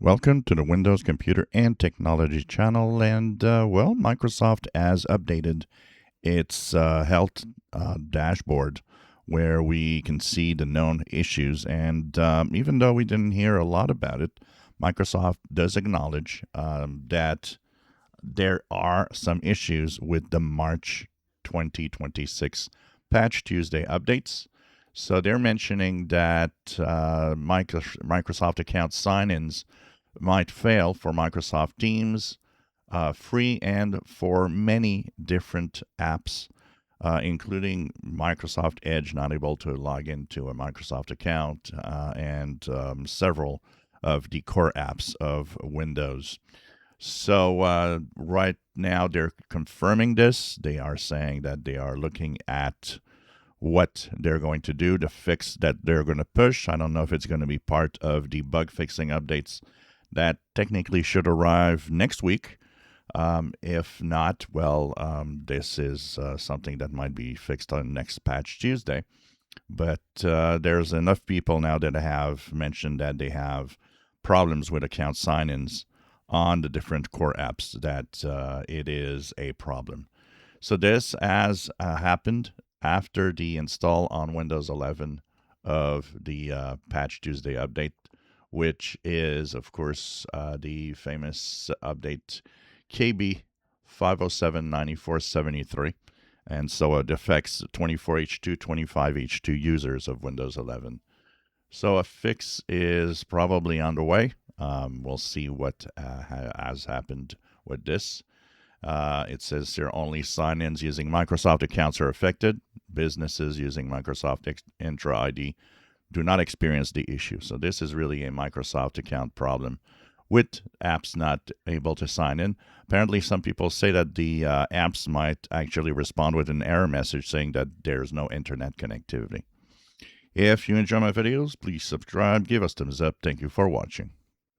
Welcome to the Windows Computer and Technology channel. And Microsoft has updated its health dashboard where we can see the known issues. And even though we didn't hear a lot about it, Microsoft does acknowledge that there are some issues with the March 2026 Patch Tuesday updates. So they're mentioning that Microsoft account sign ins might fail for Microsoft Teams, free and for many different apps, including Microsoft Edge, not able to log into a Microsoft account, and several of the core apps of Windows. So right now they're confirming this. They are saying that they are looking at what they're going to do, the fix that they're going to push. I don't know if it's going to be part of the bug fixing updates that technically should arrive next week. If not, this is something that might be fixed on next Patch Tuesday. But there's enough people now that have mentioned that they have problems with account sign ins on the different core apps that it is a problem. So this has happened after the install on Windows 11 of the Patch Tuesday update, which is, of course, the famous update KB 507-9473. And so it affects 24H2, 25H2 users of Windows 11. So a fix is probably underway. We'll see what has happened with this. It says here only sign-ins using Microsoft accounts are affected. Businesses using Microsoft Entra ID do not experience the issue. So this is really a Microsoft account problem with apps not able to sign in. Apparently, some people say that the apps might actually respond with an error message saying that there's no internet connectivity. If you enjoy my videos, please subscribe, give us thumbs up. Thank you for watching.